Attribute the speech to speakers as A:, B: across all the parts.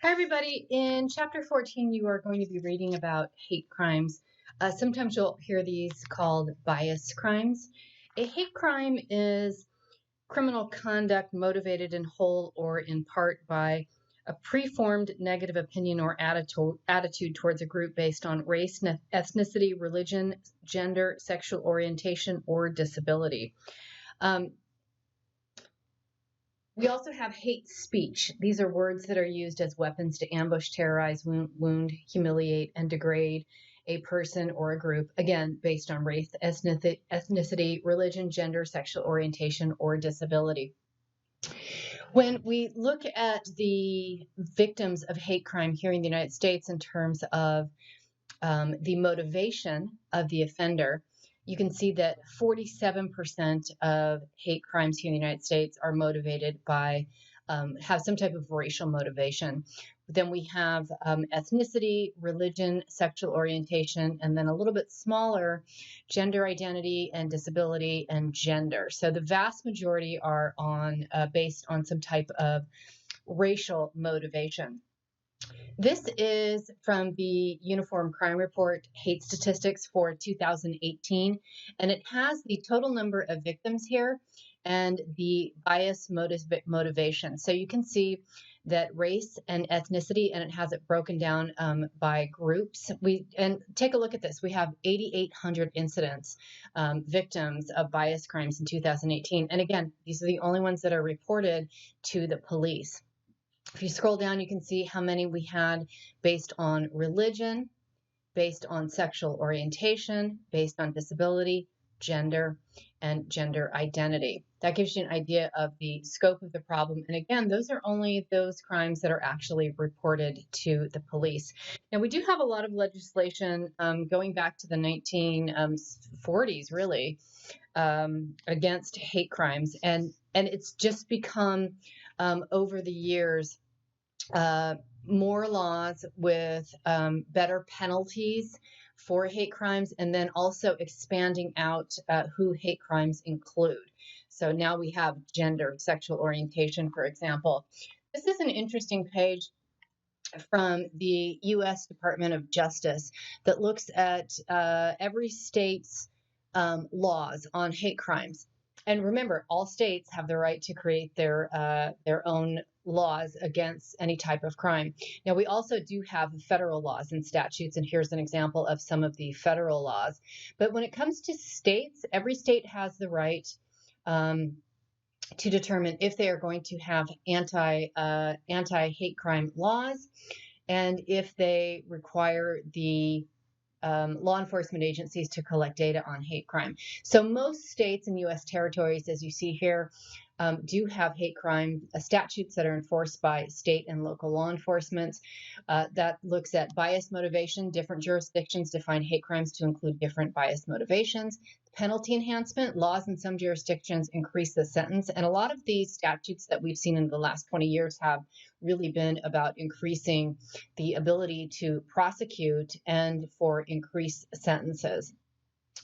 A: Hi, everybody. In chapter 14, you are going to be reading about hate crimes. Sometimes you'll hear these called bias crimes. A hate crime is criminal conduct motivated in whole or in part by a preformed negative opinion or attitude towards a group based on race, ethnicity, religion, gender, sexual orientation, or disability. We also have hate speech. These are words that are used as weapons to ambush, terrorize, wound, humiliate, and degrade a person or a group, again, based on race, ethnicity, religion, gender, sexual orientation, or disability. When we look at the victims of hate crime here in the United States in terms of the motivation of the offender, you can see that 47% of hate crimes here in the United States are motivated by, have some type of racial motivation. Then we have ethnicity, religion, sexual orientation, and then a little bit smaller, gender identity and disability and gender. So the vast majority are based on some type of racial motivation. This is from the Uniform Crime Report Hate Statistics for 2018, and it has the total number of victims here and the bias motivation. So you can see that race and ethnicity, and it has it broken down by groups. And take a look at this. We have 8,800 incidents, victims of bias crimes in 2018. And again, these are the only ones that are reported to the police. If you scroll down, you can see how many we had based on religion, based on sexual orientation, based on disability, gender, and gender identity. That gives you an idea of the scope of the problem. And again, those are only those crimes that are actually reported to the police. Now, we do have a lot of legislation going back to the 1940s, really, against hate crimes. And it's just become, over the years, more laws with better penalties for hate crimes, and then also expanding out who hate crimes include. So now we have gender, sexual orientation, for example. This is an interesting page from the U.S. Department of Justice that looks at every state's laws on hate crimes. And remember, all states have the right to create their own laws against any type of crime. Now, we also do have federal laws and statutes, and here's an example of some of the federal laws. But when it comes to states, every state has the right to determine if they are going to have anti-hate crime laws, and if they require the law enforcement agencies to collect data on hate crime. So most states and U.S. territories, as you see here, do have hate crime statutes that are enforced by state and local law enforcement. That looks at bias motivation. Different jurisdictions define hate crimes to include different bias motivations. Penalty enhancement. Laws in some jurisdictions increase the sentence. And a lot of these statutes that we've seen in the last 20 years have really been about increasing the ability to prosecute and for increased sentences.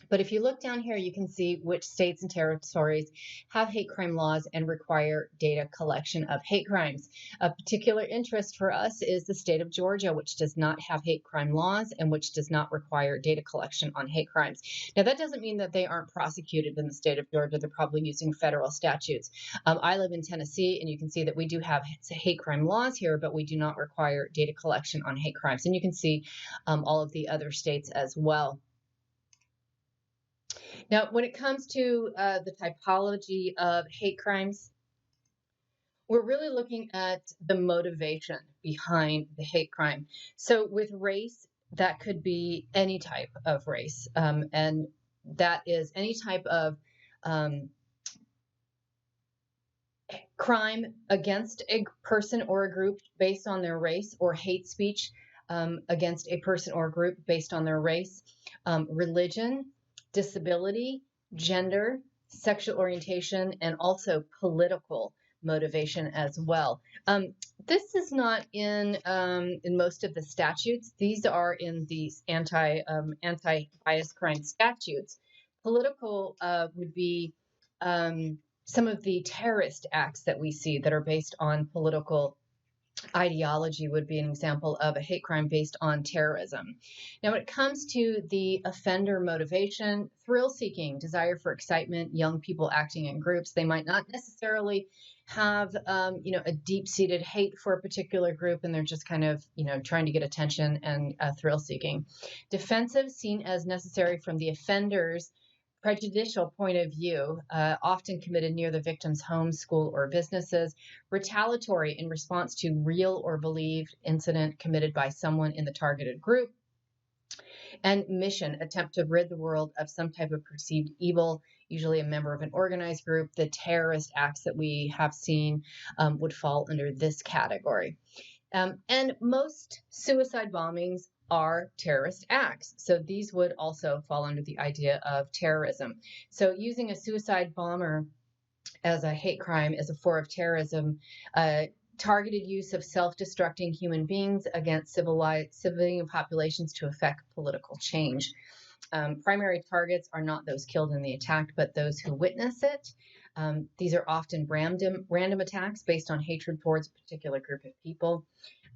A: But if you look down here, you can see which states and territories have hate crime laws and require data collection of hate crimes. A particular interest for us is the state of Georgia, which does not have hate crime laws and which does not require data collection on hate crimes. Now, that doesn't mean that they aren't prosecuted in the state of Georgia. They're probably using federal statutes. I live in Tennessee, and you can see that we do have hate crime laws here, but we do not require data collection on hate crimes. And you can see all of the other states as well. Now, when it comes to the typology of hate crimes, we're really looking at the motivation behind the hate crime. So with race, that could be any type of race, and that is any type of crime against a person or a group based on their race, or hate speech against a person or a group based on their race, religion, disability, gender, sexual orientation, and also political motivation as well. This is not in most of the statutes. These are in these anti-bias crime statutes. Political would be some of the terrorist acts that we see that are based on political ideology would be an example of a hate crime based on terrorism. Now, when it comes to the offender motivation, thrill seeking, desire for excitement, young people acting in groups, they might not necessarily have a deep-seated hate for a particular group, and they're just kind of trying to get attention and thrill seeking. Defensive, seen as necessary from the offender's prejudicial point of view, often committed near the victim's home, school, or businesses. Retaliatory, in response to real or believed incident committed by someone in the targeted group. And mission, attempt to rid the world of some type of perceived evil, usually a member of an organized group. The terrorist acts that we have seen would fall under this category. And most suicide bombings are terrorist acts. So these would also fall under the idea of terrorism. So using a suicide bomber as a hate crime as a form of terrorism, targeted use of self-destructing human beings against civilian populations to affect political change. Primary targets are not those killed in the attack, but those who witness it. These are often random attacks based on hatred towards a particular group of people.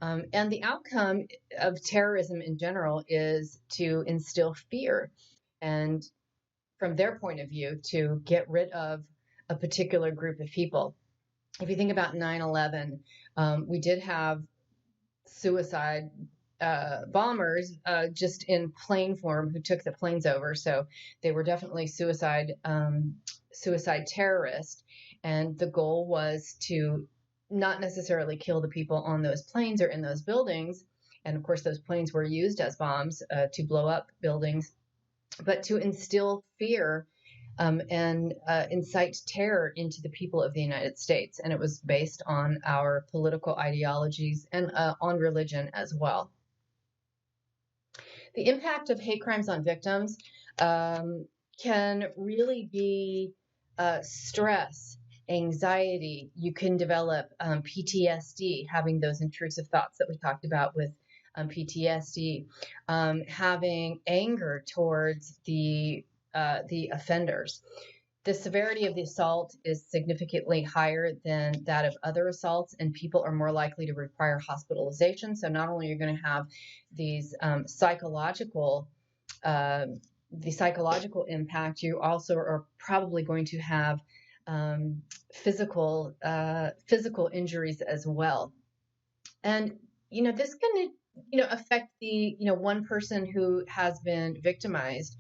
A: And the outcome of terrorism in general is to instill fear, and from their point of view, to get rid of a particular group of people. If you think about 9/11, we did have suicide bombers just in plane form who took the planes over. So they were definitely suicide terrorists. And the goal was to not necessarily kill the people on those planes or in those buildings. And of course, those planes were used as bombs to blow up buildings, but to instill fear and incite terror into the people of the United States. And it was based on our political ideologies and on religion as well. The impact of hate crimes on victims can really be stress, anxiety. You can develop PTSD, having those intrusive thoughts that we talked about with PTSD, having anger towards the offenders. The severity of the assault is significantly higher than that of other assaults, and people are more likely to require hospitalization. So not only are you going to have these psychological impact, you also are probably going to have physical injuries as well. And this can affect the one person who has been victimized,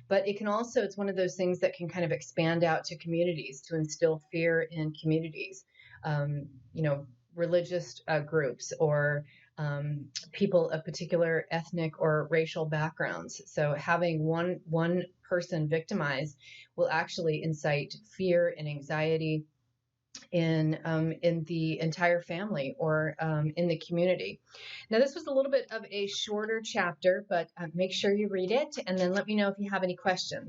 A: but it can also, it's one of those things that can kind of expand out to communities to instill fear in communities, religious groups or people of particular ethnic or racial backgrounds. So having one person victimized will actually incite fear and anxiety in the entire family or in the community. Now, this was a little bit of a shorter chapter, but make sure you read it and then let me know if you have any questions.